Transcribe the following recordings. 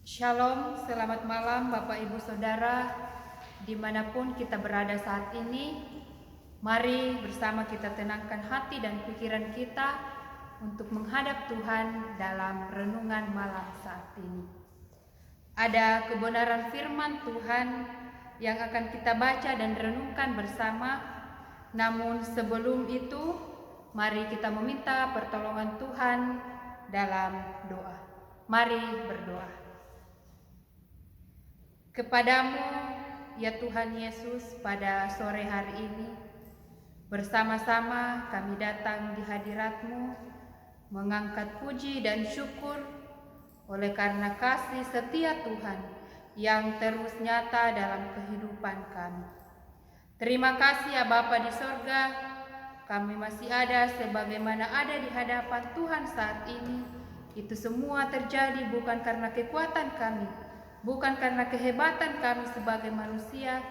Shalom, selamat malam Bapak Ibu Saudara, dimanapun kita berada saat ini. Mari bersama kita tenangkan hati dan pikiran kita untuk menghadap Tuhan dalam renungan malam saat ini. Ada kebenaran firman Tuhan yang akan kita baca dan renungkan bersama. Namun sebelum itu, mari kita meminta pertolongan Tuhan dalam doa. Mari berdoa. Kepadamu, ya Tuhan Yesus, pada sore hari ini, bersama-sama kami datang di hadirat-Mu, mengangkat puji dan syukur oleh karena kasih setia Tuhan yang terus nyata dalam kehidupan kami. Terima kasih ya Bapa di sorga, kami masih ada sebagaimana ada di hadapan Tuhan saat ini. Itu semua terjadi bukan karena kekuatan kami, bukan karena kehebatan kami sebagai manusia,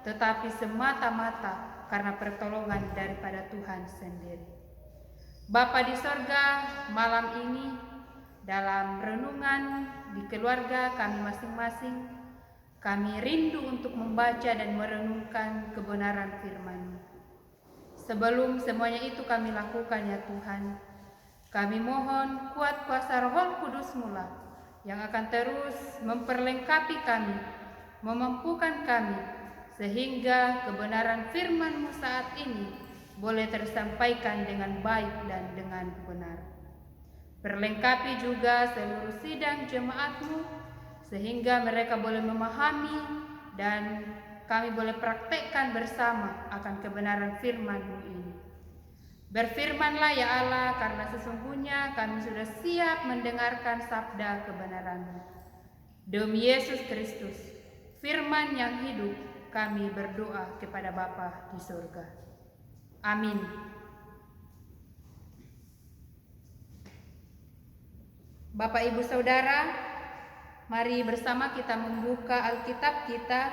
tetapi semata-mata karena pertolongan daripada Tuhan sendiri. Bapa di sorga, malam ini dalam renungan di keluarga kami masing-masing, kami rindu untuk membaca dan merenungkan kebenaran firman-Mu. Sebelum semuanya itu kami lakukan ya Tuhan, kami mohon kuat kuasa Roh Kudus-Mu lah yang akan terus memperlengkapi kami, memampukan kami, sehingga kebenaran firman-Mu saat ini boleh tersampaikan dengan baik dan dengan benar. Perlengkapi juga seluruh sidang jemaat-Mu, sehingga mereka boleh memahami dan kami boleh praktekkan bersama akan kebenaran firman-Mu ini. Berfirmanlah ya Allah, karena sesungguhnya kami sudah siap mendengarkan sabda kebenaran-Mu. Demi Yesus Kristus, firman yang hidup, kami berdoa kepada Bapa di surga. Amin. Bapak Ibu Saudara, mari bersama kita membuka Alkitab kita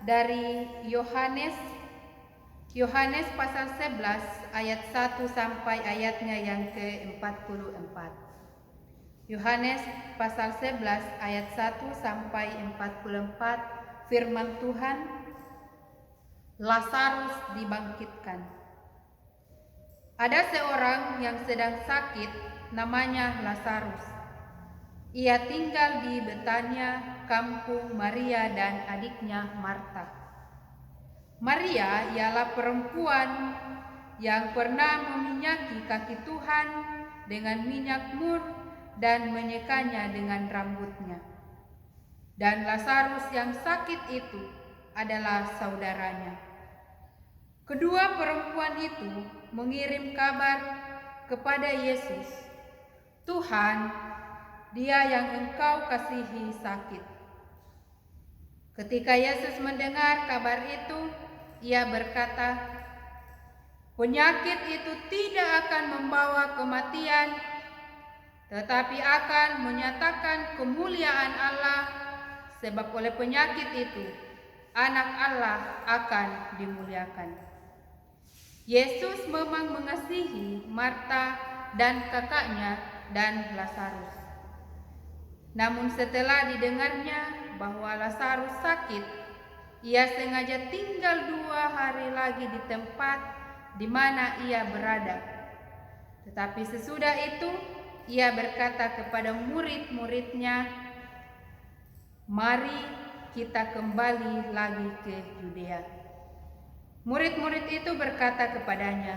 dari Yohanes pasal 11 ayat 1 sampai ayatnya yang ke-44. Yohanes pasal 11 ayat 1 sampai 44, firman Tuhan, Lazarus dibangkitkan. Ada seorang yang sedang sakit, namanya Lazarus. Ia tinggal di Betania, kampung Maria dan adiknya Marta. Maria ialah perempuan yang pernah meminyaki kaki Tuhan dengan minyak mur dan menyekanya dengan rambutnya. Dan Lazarus yang sakit itu adalah saudaranya. Kedua perempuan itu mengirim kabar kepada Yesus, "Tuhan, dia yang Engkau kasihi sakit." Ketika Yesus mendengar kabar itu, Ia berkata, "Penyakit itu tidak akan membawa kematian, tetapi akan menyatakan kemuliaan Allah, sebab oleh penyakit itu Anak Allah akan dimuliakan." Yesus memang mengasihi Marta dan kakaknya dan Lazarus. Namun setelah didengarnya bahwa Lazarus sakit, Ia sengaja tinggal 2 hari lagi di tempat di mana ia berada. Tetapi sesudah itu Ia berkata kepada murid-muridnya, "Mari kita kembali lagi ke Yudea." Murid-murid itu berkata kepadanya,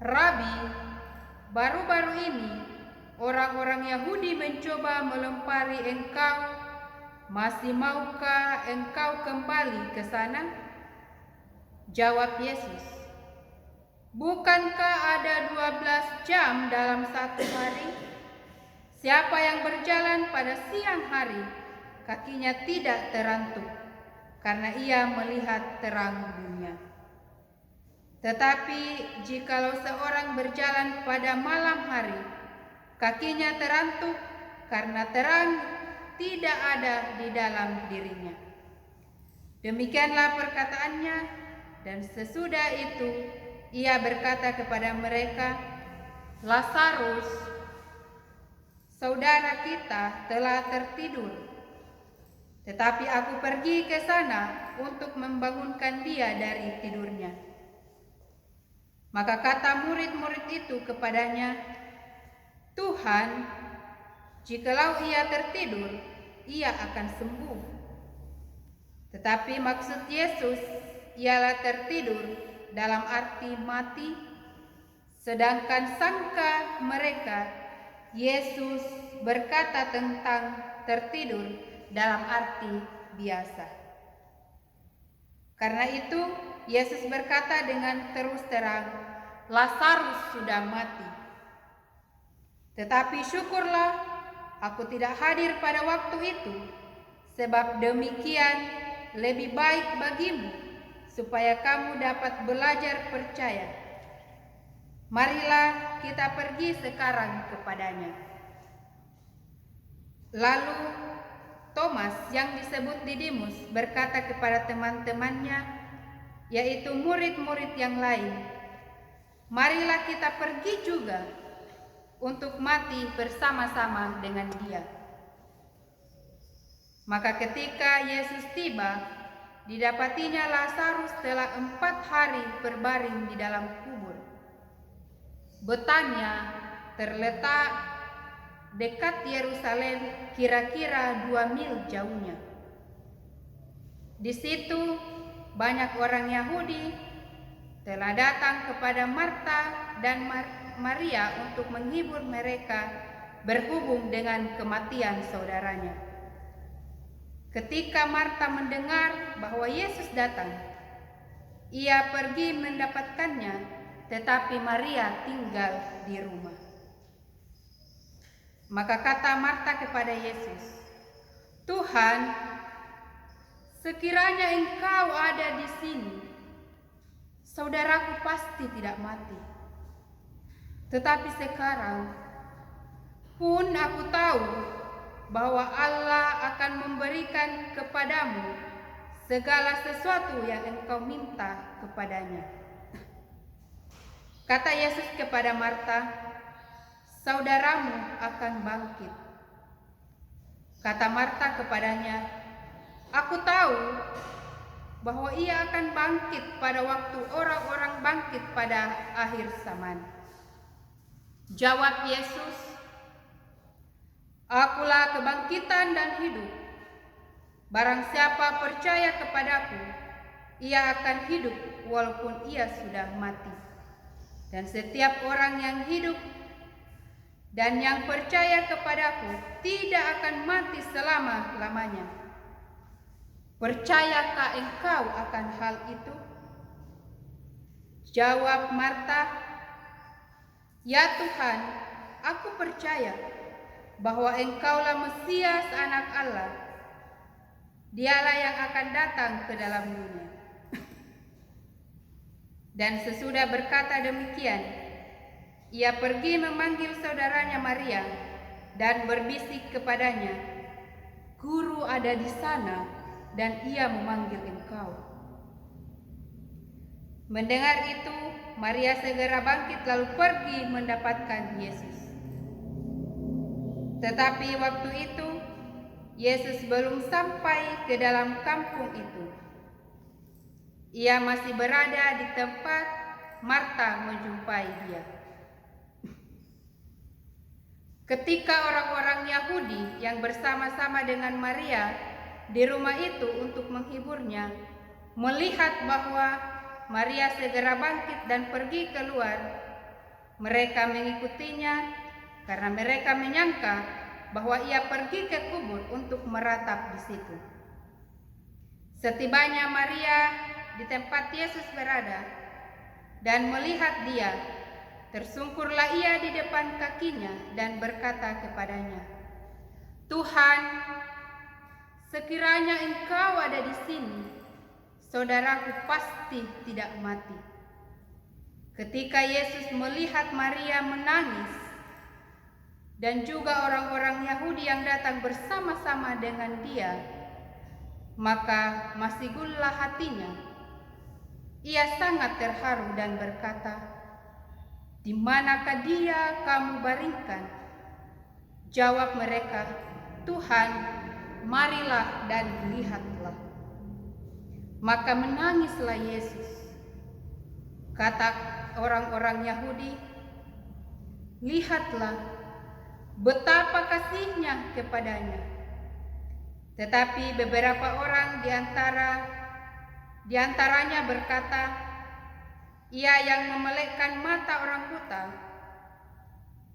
"Rabi, baru-baru ini orang-orang Yahudi mencoba melempari Engkau. Masih maukah Engkau kembali ke sana?" Jawab Yesus, "Bukankah ada 12 jam dalam satu hari? Siapa yang berjalan pada siang hari, kakinya tidak terantuk, karena ia melihat terang dunia. Tetapi jikalau seorang berjalan pada malam hari, kakinya terantuk, karena terang tidak ada di dalam dirinya." Demikianlah perkataannya, dan sesudah itu Ia berkata kepada mereka, "Lazarus, saudara kita, telah tertidur, Tetapi aku pergi ke sana untuk membangunkan dia dari tidurnya. Maka kata murid-murid itu kepadanya, Tuhan, jikalau ia tertidur, ia akan sembuh. Tetapi maksud Yesus ialah tertidur dalam arti mati, sedangkan sangka mereka Yesus berkata tentang tertidur dalam arti biasa. Karena itu Yesus berkata dengan terus terang, Lazarus sudah mati. Tetapi syukurlah aku tidak hadir pada waktu itu, sebab demikian lebih baik bagimu, supaya kamu dapat belajar percaya. Marilah kita pergi sekarang kepadanya. Lalu Thomas yang disebut Didimus berkata kepada teman-temannya, yaitu murid-murid yang lain, marilah kita pergi juga untuk mati bersama-sama dengan dia. Maka ketika Yesus tiba, didapatinya Lazarus telah 4 hari berbaring di dalam kubur. Betania terletak dekat Yerusalem, kira-kira 2 mil jauhnya. Di situ banyak orang Yahudi telah datang kepada Marta dan Maria untuk menghibur mereka berhubung dengan kematian saudaranya. Ketika Marta mendengar bahwa Yesus datang, ia pergi mendapatkannya, tetapi Maria tinggal di rumah. Maka kata Marta kepada Yesus, Tuhan, sekiranya Engkau ada di sini, saudaraku pasti tidak mati. Tetapi sekarang pun aku tahu bahwa Allah akan memberikan kepadamu segala sesuatu yang engkau minta kepadanya. Kata Yesus kepada Marta, saudaramu akan bangkit. Kata Marta kepadanya, aku tahu bahwa ia akan bangkit pada waktu orang-orang bangkit pada akhir zaman. Jawab Yesus, akulah kebangkitan dan hidup. Barang siapa percaya kepadaku, ia akan hidup walaupun ia sudah mati. Dan setiap orang yang hidup dan yang percaya kepadaku tidak akan mati selama-lamanya. Percayakah engkau akan hal itu? Jawab Marta, ya Tuhan, aku percaya bahwa engkaulah Mesias anak Allah, dialah yang akan datang ke dalam dunia. Dan sesudah berkata demikian, ia pergi memanggil saudaranya Maria dan berbisik kepadanya, Guru ada di sana dan ia memanggil engkau. Mendengar itu, Maria segera bangkit lalu pergi mendapatkan Yesus. Tetapi waktu itu, Yesus belum sampai ke dalam kampung itu. Ia masih berada di tempat Marta menjumpai dia. Ketika orang-orang Yahudi yang bersama-sama dengan Maria di rumah itu untuk menghiburnya, melihat bahwa Maria segera bangkit dan pergi keluar, mereka mengikutinya karena mereka menyangka bahwa ia pergi ke kubur untuk meratap di situ. Setibanya Maria di tempat Yesus berada dan melihat dia, tersungkurlah ia di depan kakinya dan berkata kepadanya, Tuhan, sekiranya engkau ada di sini, saudaraku pasti tidak mati. Ketika Yesus melihat Maria menangis dan juga orang-orang Yahudi yang datang bersama-sama dengan dia, maka masih gunlah hatinya. Ia sangat terharu dan berkata, di manakah dia kamu baringkan? Jawab mereka, Tuhan, marilah dan lihatlah. Maka menangislah Yesus. Kata orang-orang Yahudi, lihatlah betapa kasihnya kepadanya. Tetapi beberapa orang di antaranya berkata, ia yang memelekkan mata orang buta,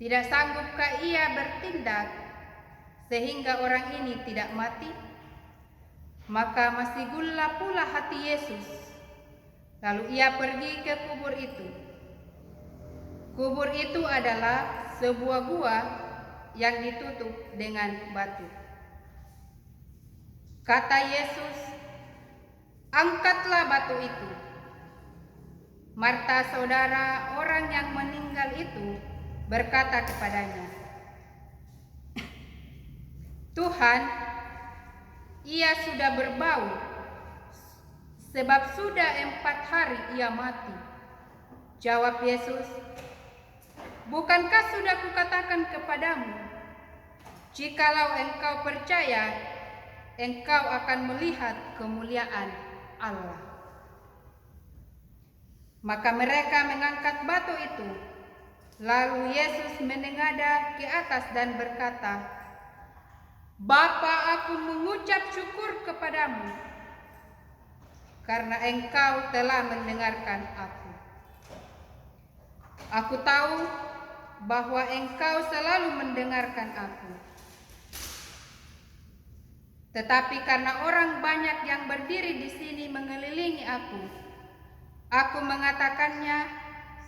tidak sanggupkah ia bertindak sehingga orang ini tidak mati? Maka masih gula pula hati Yesus. Lalu ia pergi ke kubur itu. Kubur itu adalah sebuah gua yang ditutup dengan batu. Kata Yesus, angkatlah batu itu. Marta, saudara orang yang meninggal itu, berkata kepadanya, Tuhan, ia sudah berbau, sebab sudah 4 hari ia mati. Jawab Yesus, bukankah sudah kukatakan kepadamu, jikalau engkau percaya, engkau akan melihat kemuliaan Allah. Maka mereka mengangkat batu itu. Lalu Yesus menengadah ke atas dan berkata, Bapa, aku mengucap syukur kepadamu, karena engkau telah mendengarkan aku. Aku tahu bahwa engkau selalu mendengarkan aku. Tetapi karena orang banyak yang berdiri di sini mengelilingi aku mengatakannya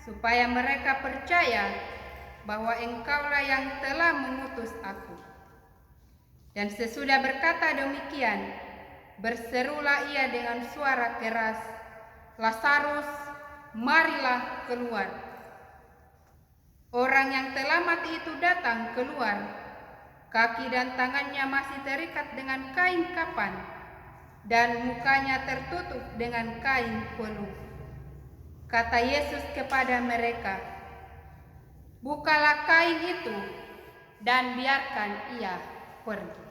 supaya mereka percaya bahwa engkaulah yang telah mengutus aku. Dan sesudah berkata demikian, berserulah ia dengan suara keras, Lazarus, marilah keluar. Orang yang telah mati itu datang keluar. Kaki dan tangannya masih terikat dengan kain kapan, dan mukanya tertutup dengan kain peluh. Kata Yesus kepada mereka, bukalah kain itu dan biarkan ia pergi.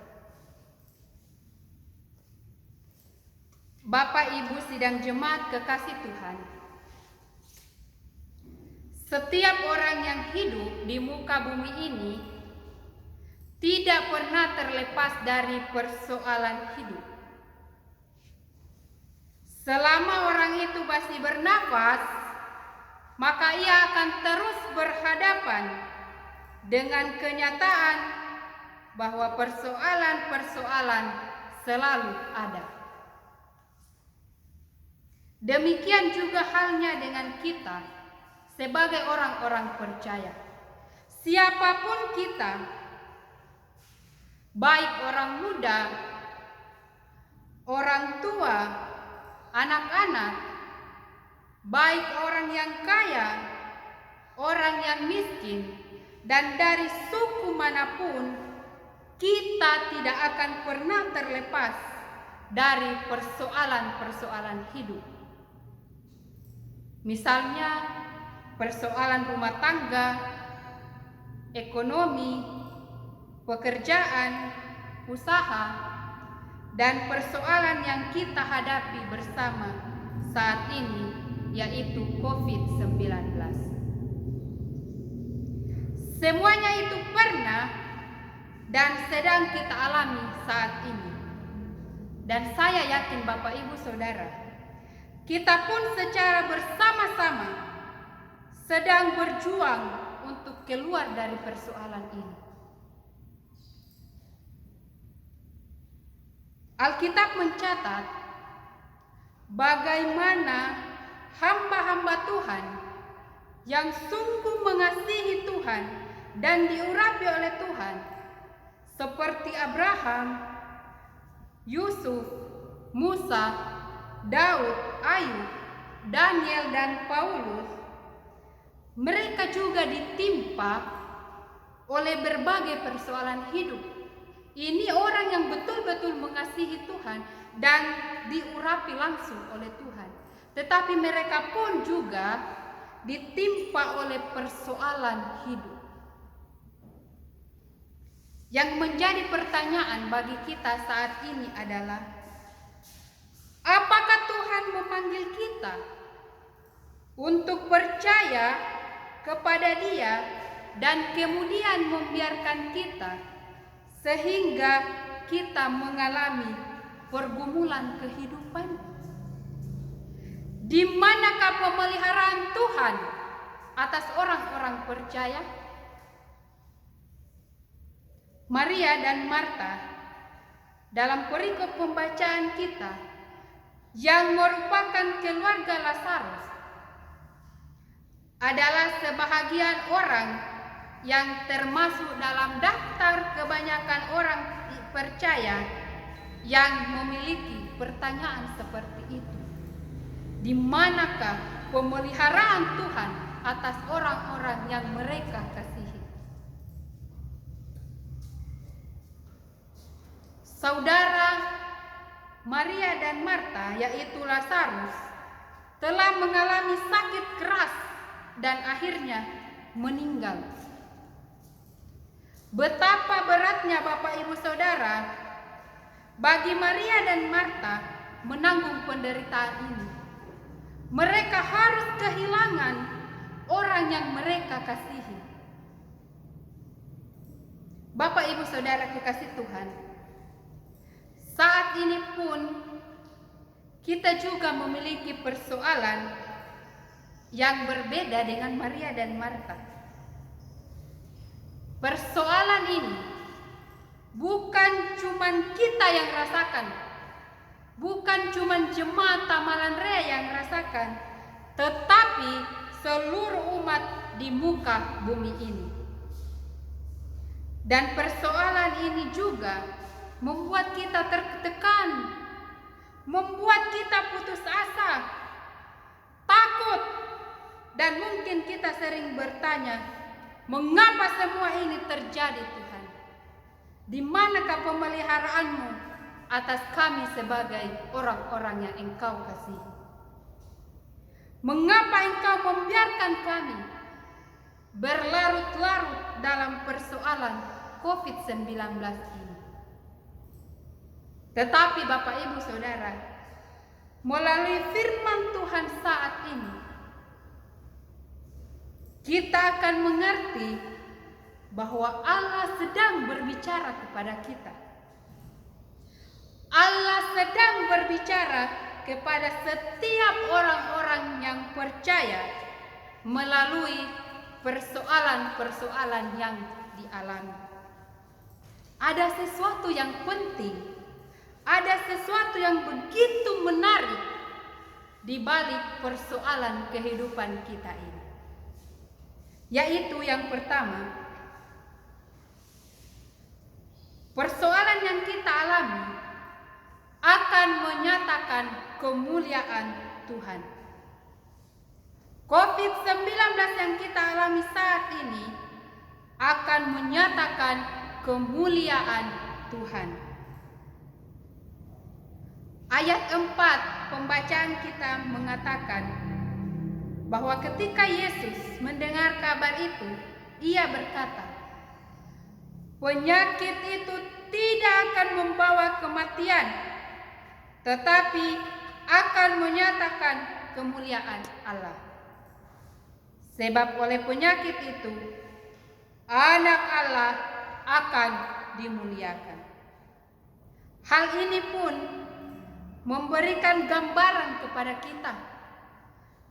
Bapak, Ibu, sidang jemaat kekasih Tuhan, setiap orang yang hidup di muka bumi ini tidak pernah terlepas dari persoalan hidup. Selama orang itu masih bernafas, maka ia akan terus berhadapan dengan kenyataan bahwa persoalan-persoalan selalu ada. Demikian juga halnya dengan kita sebagai orang-orang percaya. Siapapun kita, baik orang muda, orang tua, anak-anak, baik orang yang kaya, orang yang miskin, dan dari suku manapun, kita tidak akan pernah terlepas dari persoalan-persoalan hidup. Misalnya, persoalan rumah tangga, ekonomi, pekerjaan, usaha, dan persoalan yang kita hadapi bersama saat ini, yaitu COVID-19. Semuanya itu pernah dan sedang kita alami saat ini. Dan saya yakin Bapak, Ibu, Saudara, kita pun secara bersama-sama sedang berjuang untuk keluar dari persoalan ini. Alkitab mencatat bagaimana hamba-hamba Tuhan yang sungguh mengasihi Tuhan dan diurapi oleh Tuhan, seperti Abraham, Yusuf, Musa, Daud, Ayub, Daniel, dan Paulus, mereka juga ditimpa oleh berbagai persoalan hidup. Ini orang yang betul-betul mengasihi Tuhan dan diurapi langsung oleh Tuhan. Tetapi mereka pun juga ditimpa oleh persoalan hidup. Yang menjadi pertanyaan bagi kita saat ini adalah, apakah Tuhan memanggil kita untuk percaya kepada Dia dan kemudian membiarkan kita sehingga kita mengalami pergumulan kehidupan? Di manakah pemeliharaan Tuhan atas orang-orang percaya? Maria dan Marta dalam perikop pembacaan kita yang merupakan keluarga Lazarus adalah sebahagian orang yang termasuk dalam daftar kebanyakan orang percaya yang memiliki pertanyaan seperti itu. Di manakah pemeliharaan Tuhan atas orang-orang yang mereka kasihi? Saudara Maria dan Marta, yaitu Lazarus, telah mengalami sakit keras dan akhirnya meninggal. Betapa beratnya Bapak Ibu Saudara bagi Maria dan Marta menanggung penderitaan ini. Mereka harus kehilangan orang yang mereka kasihi. Bapak Ibu Saudara kekasih Tuhan, saat ini pun kita juga memiliki persoalan yang berbeda dengan Maria dan Marta. Persoalan ini bukan cuma kita yang rasakan, bukan cuma jemaat Tamalan Raya yang rasakan, tetapi seluruh umat di muka bumi ini. Dan persoalan ini juga membuat kita tertekan, membuat kita putus asa, takut, dan mungkin kita sering bertanya, mengapa semua ini terjadi Tuhan? Di manakah pemeliharaanmu atas kami sebagai orang-orang yang Engkau kasihi? Mengapa Engkau membiarkan kami berlarut-larut dalam persoalan COVID-19 ini? Tetapi Bapak Ibu Saudara, melalui firman Tuhan saat ini, kita akan mengerti bahwa Allah sedang berbicara kepada kita. Allah sedang berbicara kepada setiap orang-orang yang percaya melalui persoalan-persoalan yang dialami. Ada sesuatu yang penting, ada sesuatu yang begitu menarik di balik persoalan kehidupan kita ini. Yaitu yang pertama, persoalan yang kita alami akan menyatakan kemuliaan Tuhan. COVID-19 yang kita alami saat ini akan menyatakan kemuliaan Tuhan. Ayat 4 pembacaan kita mengatakan bahwa ketika Yesus mendengar kabar itu, ia berkata, penyakit itu tidak akan membawa kematian, tetapi akan menyatakan kemuliaan Allah. Sebab oleh penyakit itu, anak Allah akan dimuliakan. Hal ini pun memberikan gambaran kepada kita,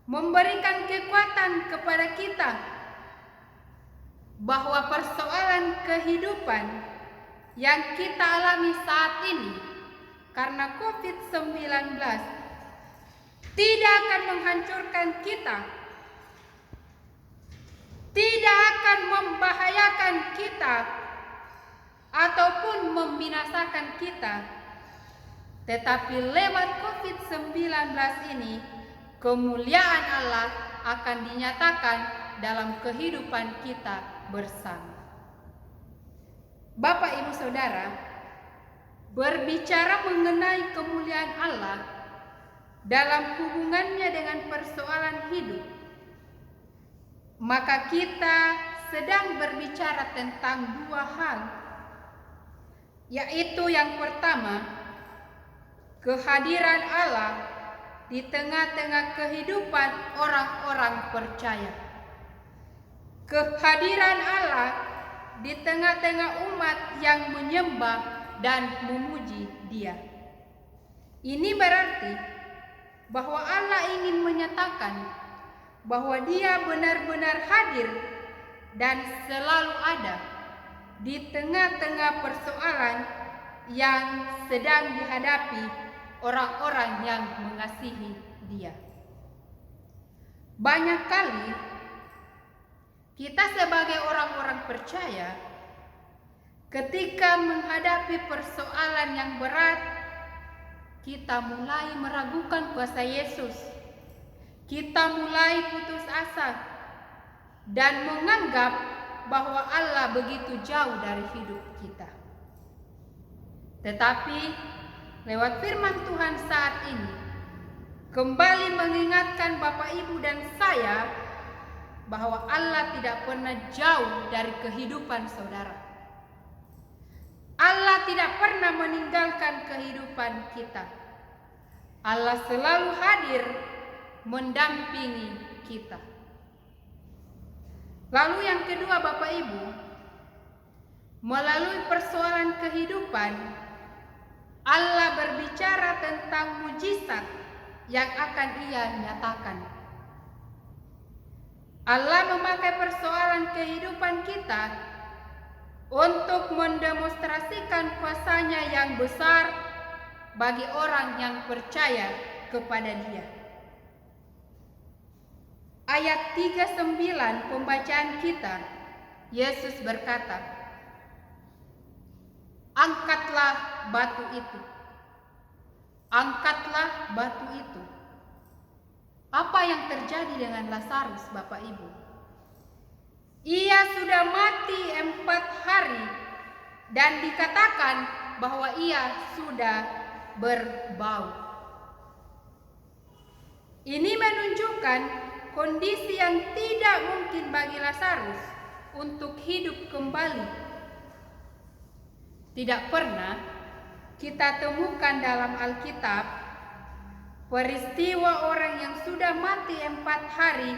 memberikan kekuatan kepada kita bahwa persoalan kehidupan yang kita alami saat ini karena COVID-19 tidak akan menghancurkan kita, tidak akan membahayakan kita ataupun membinasakan kita, tetapi lewat COVID-19 ini kemuliaan Allah akan dinyatakan dalam kehidupan kita bersama. Bapak Ibu Saudara, berbicara mengenai kemuliaan Allah dalam hubungannya dengan persoalan hidup, maka kita sedang berbicara tentang dua hal, yaitu yang pertama, kehadiran Allah di tengah-tengah kehidupan orang-orang percaya. Kehadiran Allah di tengah-tengah umat yang menyembah dan memuji Dia. Ini berarti bahwa Allah ingin menyatakan bahwa Dia benar-benar hadir dan selalu ada di tengah-tengah persoalan yang sedang dihadapi orang-orang yang mengasihi Dia. Banyak kali kita sebagai orang-orang percaya, ketika menghadapi persoalan yang berat, kita mulai meragukan kuasa Yesus. Kita mulai putus asa dan menganggap bahwa Allah begitu jauh dari hidup kita. Tetapi lewat firman Tuhan saat ini kembali mengingatkan Bapak, Ibu, dan saya bahwa Allah tidak pernah jauh dari kehidupan saudara. Allah tidak pernah meninggalkan kehidupan kita. Allah selalu hadir mendampingi kita. Lalu yang kedua, Bapak Ibu, melalui persoalan kehidupan, Allah berbicara tentang mujizat yang akan Ia nyatakan. Allah memakai persoalan kehidupan kita untuk mendemonstrasikan kuasa-Nya yang besar bagi orang yang percaya kepada Dia. Ayat 39 pembacaan kita, Yesus berkata, "Angkatlah batu itu. Angkatlah batu itu." Apa yang terjadi dengan Lazarus, Bapak Ibu? Ia sudah mati 4 hari dan dikatakan bahwa ia sudah berbau. Ini menunjukkan kondisi yang tidak mungkin bagi Lazarus untuk hidup kembali. Tidak pernah kita temukan dalam Alkitab peristiwa orang yang sudah mati 4 hari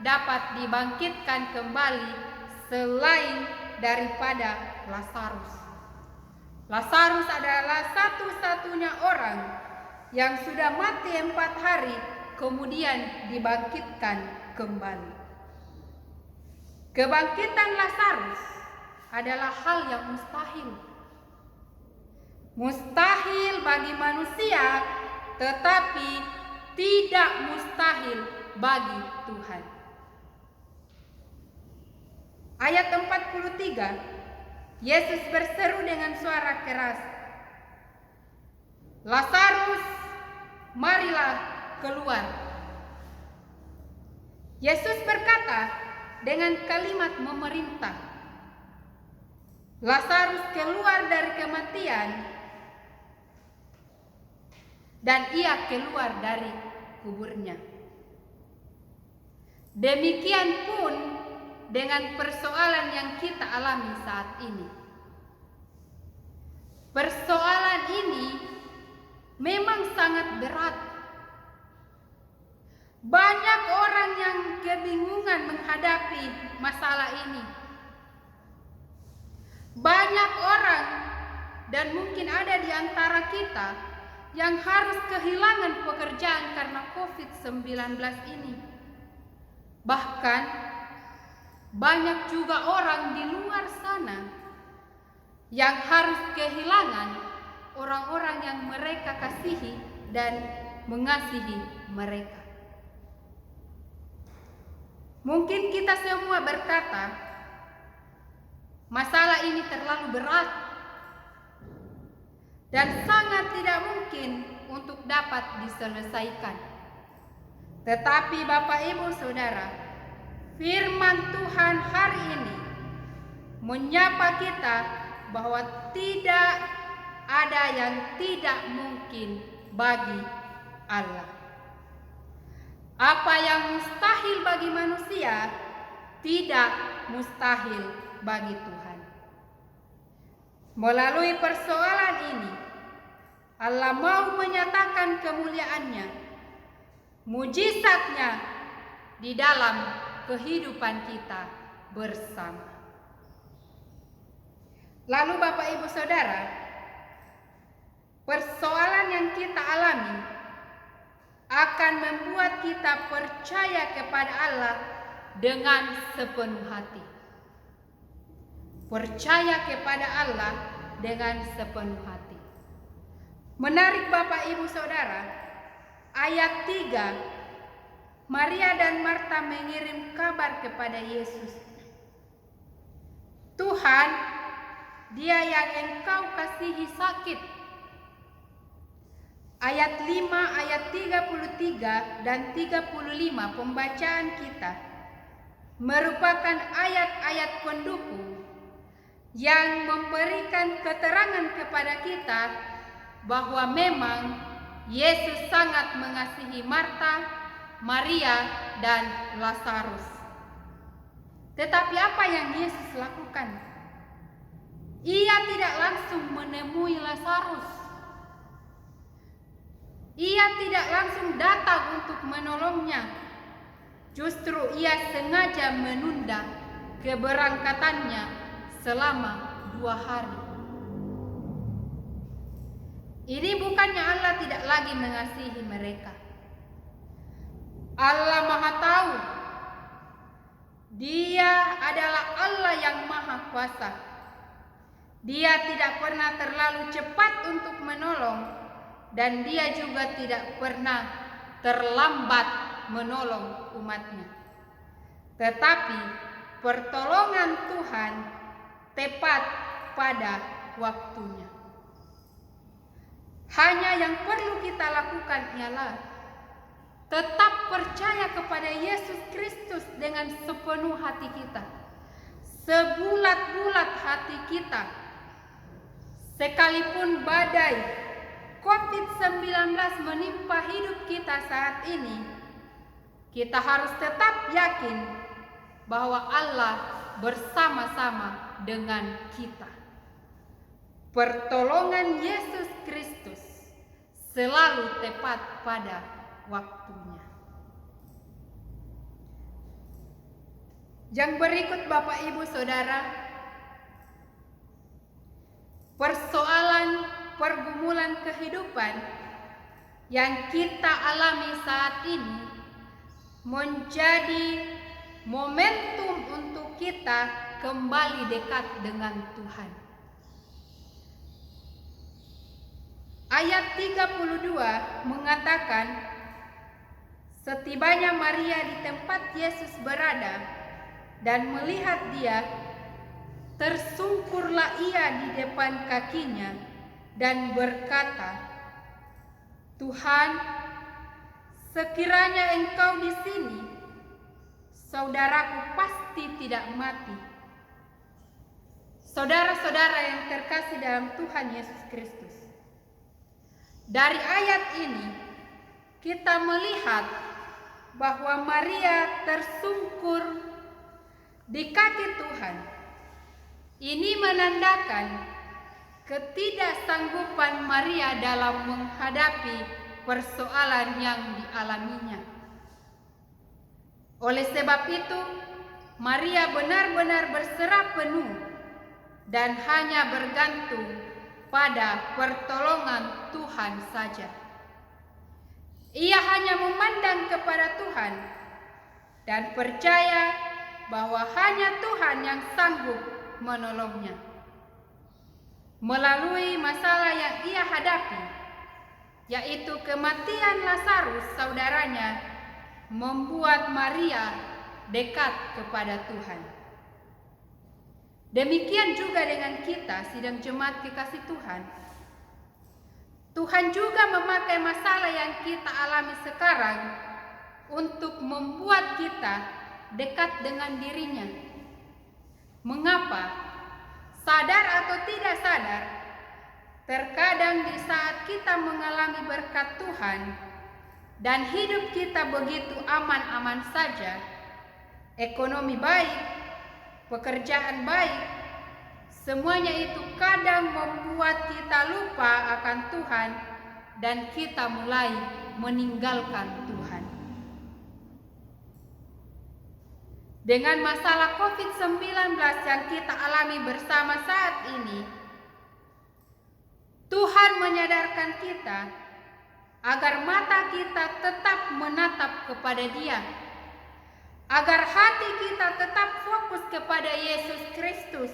dapat dibangkitkan kembali selain daripada Lazarus. Lazarus adalah satu-satunya orang yang sudah mati 4 hari kemudian dibangkitkan kembali. Kebangkitan Lazarus adalah hal yang mustahil. Mustahil bagi manusia, tetapi tidak mustahil bagi Tuhan. Ayat 43, Yesus berseru dengan suara keras, "Lazarus, marilah keluar." Yesus berkata dengan kalimat memerintah. Lazarus keluar dari kematian dan ia keluar dari kuburnya. Demikian pun dengan persoalan yang kita alami saat ini. Persoalan ini memang sangat berat. Banyak orang yang kebingungan menghadapi masalah ini. Banyak orang, dan mungkin ada di antara kita, yang harus kehilangan pekerjaan karena COVID-19 ini. Bahkan banyak juga orang di luar sana yang harus kehilangan orang-orang yang mereka kasihi dan mengasihi mereka. Mungkin kita semua berkata, masalah ini terlalu berat dan sangat tidak mungkin untuk dapat diselesaikan. Tetapi Bapak, Ibu, Saudara, firman Tuhan hari ini menyapa kita bahwa tidak ada yang tidak mungkin bagi Allah. Apa yang mustahil bagi manusia tidak mustahil bagi Tuhan. Melalui persoalan ini, Allah mau menyatakan kemuliaan-Nya, mujizat-Nya di dalam kehidupan kita bersama. Lalu Bapak Ibu Saudara, persoalan yang kita alami akan membuat kita percaya kepada Allah dengan sepenuh hati. Percaya kepada Allah dengan sepenuh hati. Menarik Bapak Ibu Saudara, ayat 3, Maria dan Marta mengirim kabar kepada Yesus. Tuhan, Dia yang Engkau kasihi sakit. Ayat 5, ayat 33 dan 35 pembacaan kita merupakan ayat-ayat pendukung yang memberikan keterangan kepada kita bahwa memang Yesus sangat mengasihi Marta, Maria, dan Lazarus. Tetapi apa yang Yesus lakukan? Ia tidak langsung menemui Lazarus. Ia tidak langsung datang untuk menolongnya. Justru ia sengaja menunda keberangkatannya selama 2 hari. Ini bukannya Allah tidak lagi mengasihi mereka. Allah Maha Tahu. Dia adalah Allah yang Maha Kuasa. Dia tidak pernah terlalu cepat untuk menolong, dan Dia juga tidak pernah terlambat menolong umatnya. Tetapi pertolongan Tuhan tepat pada waktunya. Hanya yang perlu kita lakukan ialah tetap percaya kepada Yesus Kristus dengan sepenuh hati kita, sebulat-bulat hati kita. Sekalipun badai COVID-19 menimpa hidup kita saat ini, kita harus tetap yakin bahwa Allah bersama-sama dengan kita. Pertolongan Yesus Kristus selalu tepat pada waktunya. Yang berikut Bapak Ibu Saudara, persoalan pergumulan kehidupan yang kita alami saat ini menjadi momentum untuk kita kembali dekat dengan Tuhan. Ayat 32 mengatakan, setibanya Maria di tempat Yesus berada dan melihat Dia, tersungkurlah ia di depan kakinya dan berkata, Tuhan, sekiranya Engkau di sini, saudaraku pasti tidak mati. Saudara-saudara yang terkasih dalam Tuhan Yesus Kristus, dari ayat ini kita melihat bahwa Maria tersungkur di kaki Tuhan. Ini menandakan ketidaksanggupan Maria dalam menghadapi persoalan yang dialaminya. Oleh sebab itu, Maria benar-benar berserah penuh dan hanya bergantung pada pertolongan Tuhan saja. Ia hanya memandang kepada Tuhan dan percaya bahwa hanya Tuhan yang sanggup menolongnya. Melalui masalah yang ia hadapi, yaitu kematian Lazarus saudaranya, membuat Maria dekat kepada Tuhan. Demikian juga dengan kita, sidang jemaat kekasih Tuhan. Tuhan juga memakai masalah yang kita alami sekarang untuk membuat kita dekat dengan dirinya. Mengapa? Sadar atau tidak sadar, terkadang di saat kita mengalami berkat Tuhan dan hidup kita begitu aman-aman saja, ekonomi baik, pekerjaan baik, Semuanya itu kadang membuat kita lupa akan Tuhan dan kita mulai meninggalkan Tuhan. Dengan masalah COVID-19 yang kita alami bersama saat ini, Tuhan menyadarkan kita agar mata kita tetap menatap kepada Dia, agar hati kita tetap fokus kepada Yesus Kristus.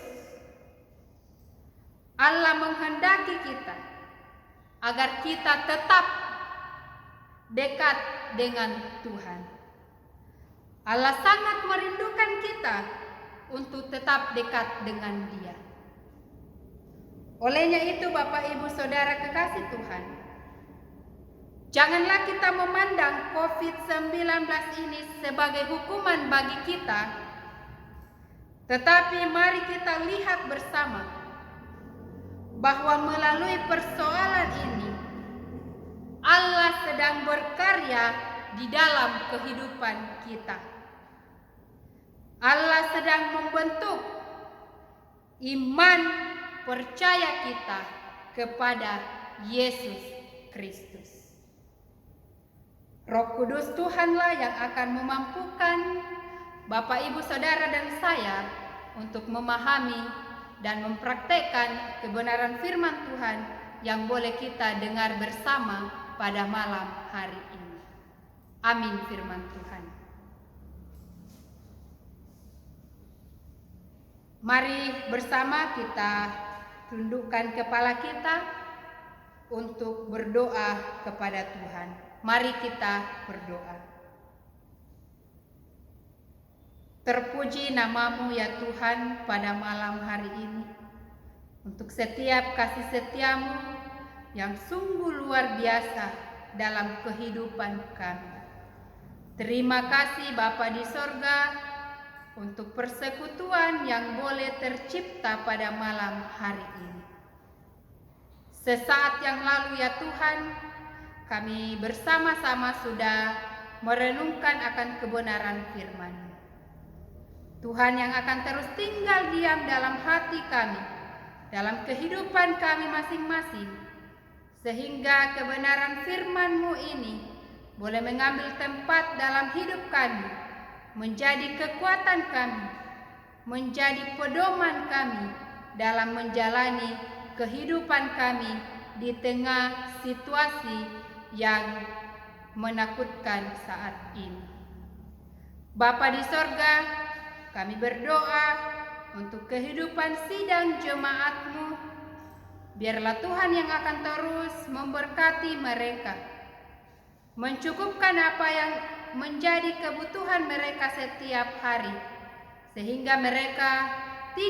Allah menghendaki kita agar kita tetap dekat dengan Tuhan. Allah sangat merindukan kita untuk tetap dekat dengan Dia. Olehnya itu, Bapak, Ibu, Saudara kekasih Tuhan, janganlah kita memandang COVID-19 ini sebagai hukuman bagi kita, tetapi mari kita lihat bersama bahwa melalui persoalan ini Allah sedang berkarya di dalam kehidupan kita. Allah sedang membentuk iman percaya kita kepada Yesus Kristus. Roh Kudus Tuhanlah yang akan memampukan Bapak, Ibu, Saudara, dan saya untuk memahami dan mempraktekkan kebenaran firman Tuhan yang boleh kita dengar bersama pada malam hari ini. Amin firman Tuhan. Mari bersama kita tundukkan kepala kita untuk berdoa kepada Tuhan. Mari kita berdoa. Terpuji nama-Mu ya Tuhan pada malam hari ini, untuk setiap kasih setia-Mu yang sungguh luar biasa dalam kehidupan kami. Terima kasih Bapa di sorga untuk persekutuan yang boleh tercipta pada malam hari ini. Sesaat yang lalu ya Tuhan, kami bersama-sama sudah merenungkan akan kebenaran firman-Mu. Tuhan yang akan terus tinggal diam dalam hati kami, dalam kehidupan kami masing-masing, sehingga kebenaran firman-Mu ini boleh mengambil tempat dalam hidup kami, menjadi kekuatan kami, menjadi pedoman kami dalam menjalani kehidupan kami di tengah situasi yang menakutkan saat ini. Bapa di sorga, kami berdoa untuk kehidupan sidang jemaat-Mu. Biarlah Tuhan yang akan terus memberkati mereka, mencukupkan apa yang menjadi kebutuhan mereka setiap hari, sehingga mereka